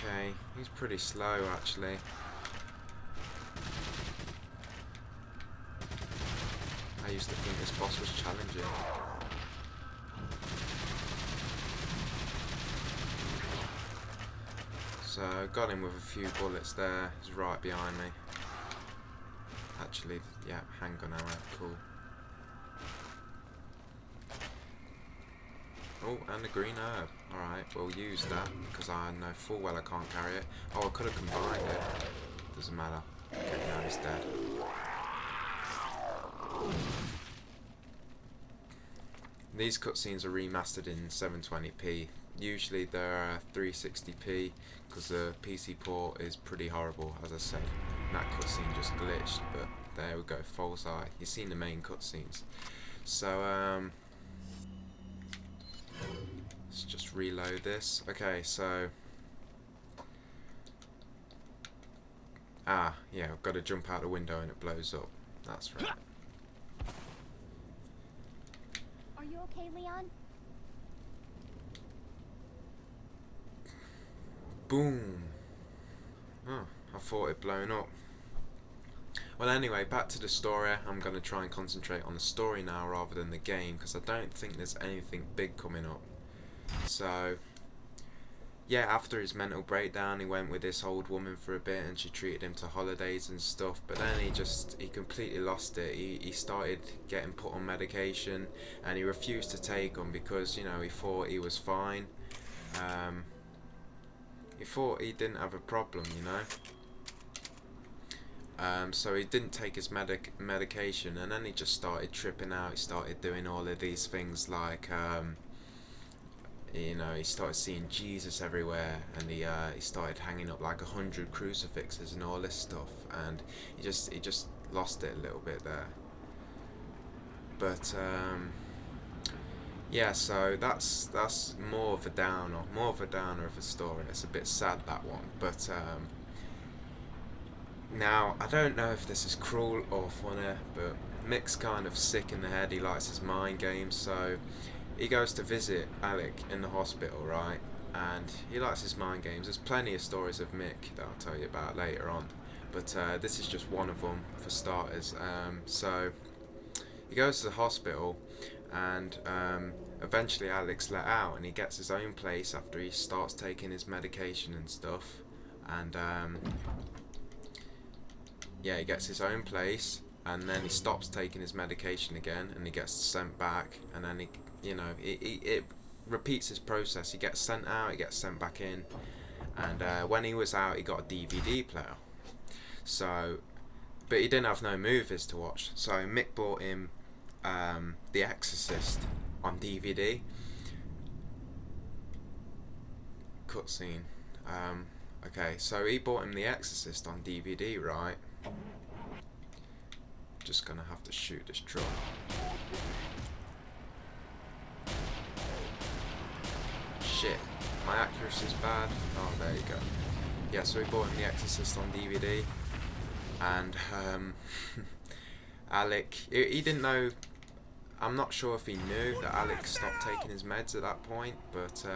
Okay, he's pretty slow actually. I used to think this boss was challenging. So, got him with a few bullets there. He's right behind me. Actually, yeah, handgun ammo, cool. Oh, and a green herb. Alright, we'll use that, because I know full well I can't carry it. Oh, I could have combined it. Doesn't matter. Okay, now he's dead. These cutscenes are remastered in 720p. Usually they're 360p, because the PC port is pretty horrible, as I said. And that cutscene just glitched, but there we go, false eye. You've seen the main cutscenes. So, let's just reload this. Okay, so... Ah, yeah, I've got to jump out the window and it blows up. That's right. Are you okay, Leon? Boom! Oh, I thought it blown up. Well, anyway, back to the story. I'm going to try and concentrate on the story now rather than the game, because I don't think there's anything big coming up. So, yeah, after his mental breakdown, he went with this old woman for a bit and she treated him to holidays and stuff, but then he completely lost it. He started getting put on medication and he refused to take them because, you know, he thought he was fine. He thought he didn't have a problem, you know. So he didn't take his medication, and then he just started tripping out. He started doing all of these things like, you know, he started seeing Jesus everywhere, and he started hanging up like 100 crucifixes and all this stuff, and he just lost it a little bit there. But yeah, so that's more of a downer of a story. It's a bit sad, that one, but now I don't know if this is cruel or funny, but Mick's kind of sick in the head. He likes his mind games, so he goes to visit Alec in the hospital, right? And he likes his mind games. There's plenty of stories of Mick that I'll tell you about later on, but this is just one of them for starters. So he goes to the hospital, and eventually Alec's let out, and he gets his own place after he starts taking his medication and stuff. And yeah, he gets his own place, and then he stops taking his medication again, and he gets sent back, and then he, you know, it repeats his process. He gets sent out, he gets sent back in, and when he was out, he got a DVD player. So, but he didn't have no movies to watch, so Mick bought him The Exorcist on DVD. Cutscene. Okay, so he bought him The Exorcist on DVD, right? Just gonna have to shoot this truck. Shit, my accuracy's bad. Oh, there you go. Yeah, so he bought him The Exorcist on DVD, and Alec, he didn't know. I'm not sure if he knew that Alec stopped taking his meds at that point, but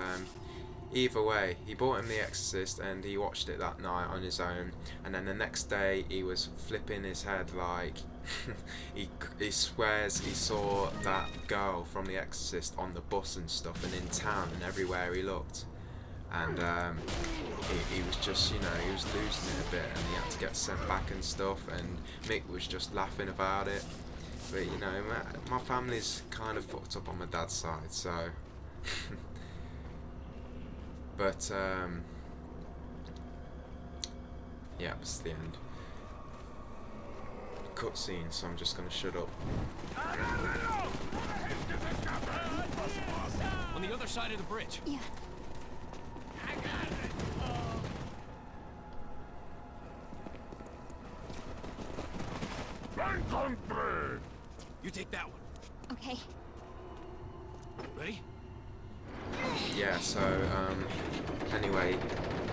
either way, he bought him The Exorcist and he watched it that night on his own, and then the next day he was flipping his head like he swears he saw that girl from The Exorcist on the bus and stuff, and in town and everywhere he looked, and he was just, you know, he was losing it a bit, and he had to get sent back and stuff, and Mick was just laughing about it. But you know, my family's kind of fucked up on my dad's side, so but yeah, it's the end. Cutscene, so I'm just gonna shut up. On the other side of the bridge. Yeah. You take that one. Okay. Ready? Yeah, so anyway,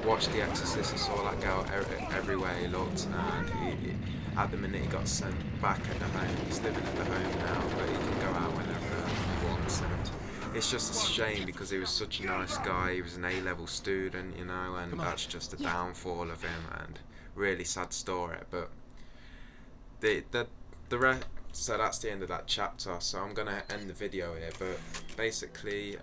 watched The Exorcist. He saw that girl everywhere he looked, and at the minute he got sent back at the home. He's living at the home now, but he can go out whenever he wants, and it's just a shame because he was such a nice guy. He was an A-level student, you know, and that's just a downfall of him, and really sad story. But the rest. So that's the end of that chapter. So I'm gonna end the video here. But basically,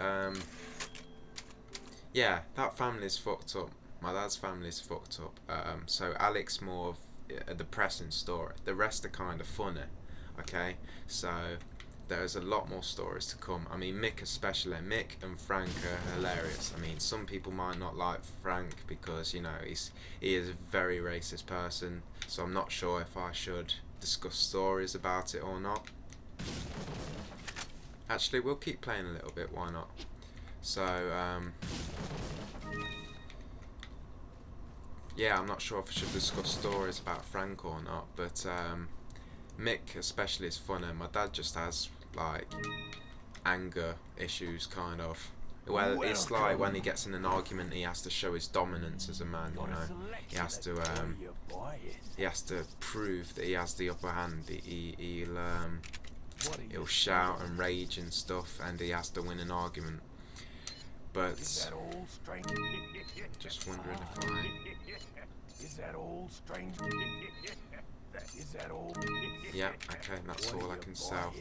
yeah, that family's fucked up. My dad's family's fucked up. So Alex more of a depressing story. The rest are kind of funny. Okay, so there's a lot more stories to come. I mean, Mick especially. Mick and Frank are hilarious. I mean, some people might not like Frank because, you know, he is a very racist person. So I'm not sure if I should discuss stories about it or not. Actually, we'll keep playing a little bit. Why not? So yeah, I'm not sure if I should discuss stories about Frank or not, but Mick especially is funny. My dad just has like anger issues, kind of. Well, it's like when he gets in an argument, he has to show his dominance as a man. You know, he has to prove that he has the upper hand. He'll shout and rage and stuff, and he has to win an argument. But just wondering if I. Is that old stranger? Is that old? Yeah, okay, that's all I can sell.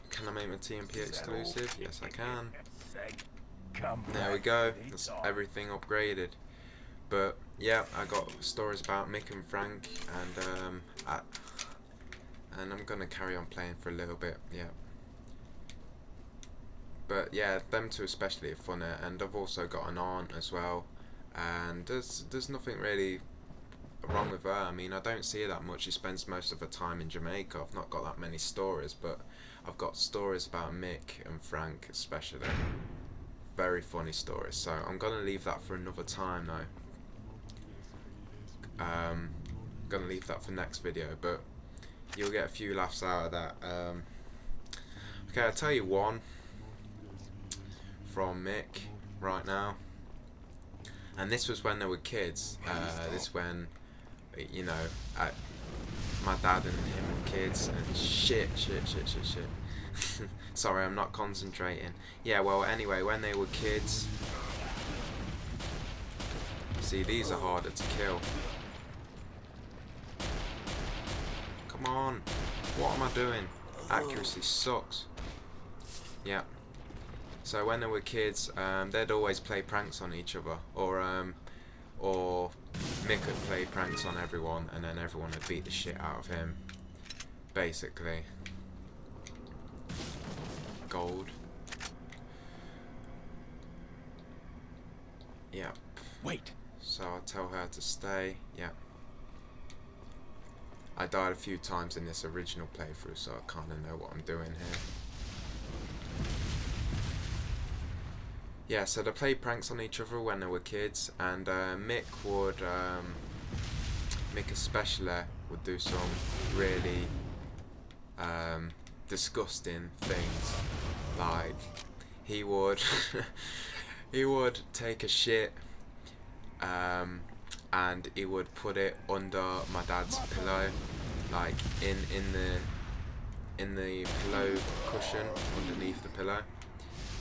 Can I make my TMP exclusive? Yes, I can. There we go. That's everything upgraded. But yeah, I got stories about Mick and Frank, and I'm gonna carry on playing for a little bit. Yeah. But yeah, them two especially are funny, and I've also got an aunt as well. And there's nothing really wrong with her. I mean, I don't see her that much. She spends most of her time in Jamaica. I've not got that many stories, but I've got stories about Mick and Frank especially. Very funny stories. So I'm gonna leave that for another time though. Gonna leave that for next video, but you'll get a few laughs out of that. Okay, I'll tell you one from Mick right now. And this was when they were kids. This when, you know, my dad and him were kids, and shit. Sorry, I'm not concentrating. Yeah, well, anyway, when they were kids. See, these are harder to kill. Come on. What am I doing? Accuracy sucks. Yeah. So when they were kids, they'd always play pranks on each other, or Mick would play pranks on everyone, and then everyone would beat the shit out of him, basically. Gold. Yep. Wait. So I'll tell her to stay. Yep. I died a few times in this original playthrough, so I kind of know what I'm doing here. Yeah, so they played pranks on each other when they were kids, and Mick especially would do some really disgusting things. Like he would he would take a shit and he would put it under my dad's pillow, like in the pillow cushion underneath the pillow.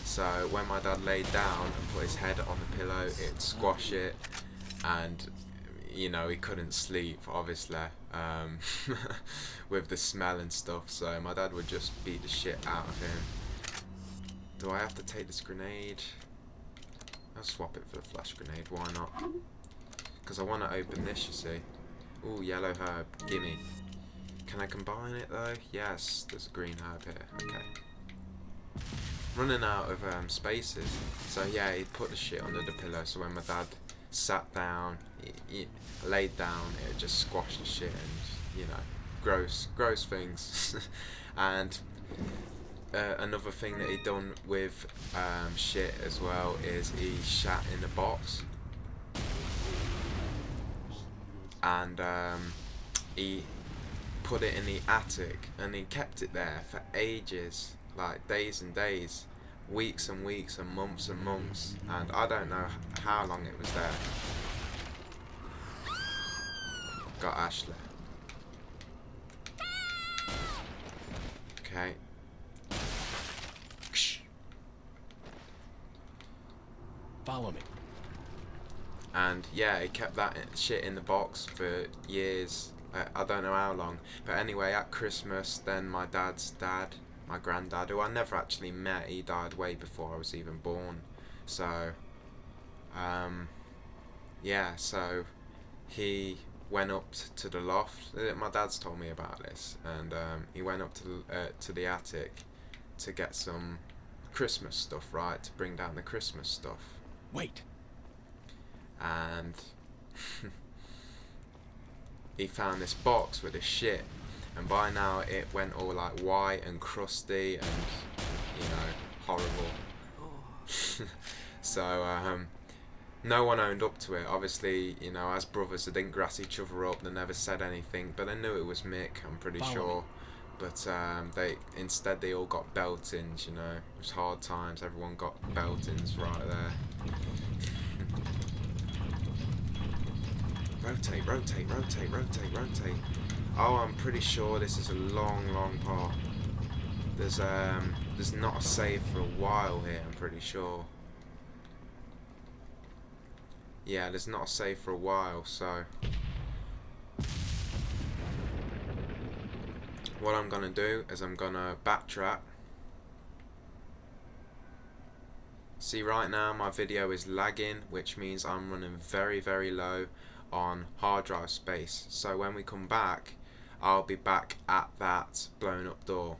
So when my dad laid down and put his head on the pillow, it'd squash it, and you know, he couldn't sleep, obviously, with the smell and stuff. So my dad would just beat the shit out of him. Do I have to take this grenade? I'll swap it for the flash grenade, why not? Because I want to open this, you see. Ooh, yellow herb, gimme. Can I combine it though? Yes, there's a green herb here, okay. Running out of spaces, so yeah, he'd put the shit under the pillow, so when my dad sat down, he laid down, it would just squash the shit, and you know, gross things. And another thing that he'd done with shit as well is he shat in a box, and he put it in the attic, and he kept it there for ages. Like days and days, weeks and weeks, and months, and I don't know how long it was there. Got Ashley. Okay. Follow me. And yeah, he kept that shit in the box for years. I don't know how long. But anyway, at Christmas, then my dad's dad, my granddad, who I never actually met, he died way before I was even born. So, yeah, so he went up to the loft. My dad's told me about this, and he went up to the attic to get some Christmas stuff, right? To bring down the Christmas stuff. Wait. And he found this box with his shit, and by now it went all like white and crusty and, you know, horrible. So no one owned up to it. Obviously, you know, as brothers, they didn't grass each other up. They never said anything, but they knew it was Mick, I'm pretty sure. But they all got beltings, you know. It was hard times. Everyone got beltings right there. Rotate, rotate, rotate, rotate, rotate. Oh, I'm pretty sure this is a long, long part. There's not a save for a while here, I'm pretty sure. Yeah, there's not a save for a while, so what I'm gonna do is I'm gonna backtrack. See, right now my video is lagging, which means I'm running very, very low on hard drive space. So when we come back, I'll be back at that blown up door.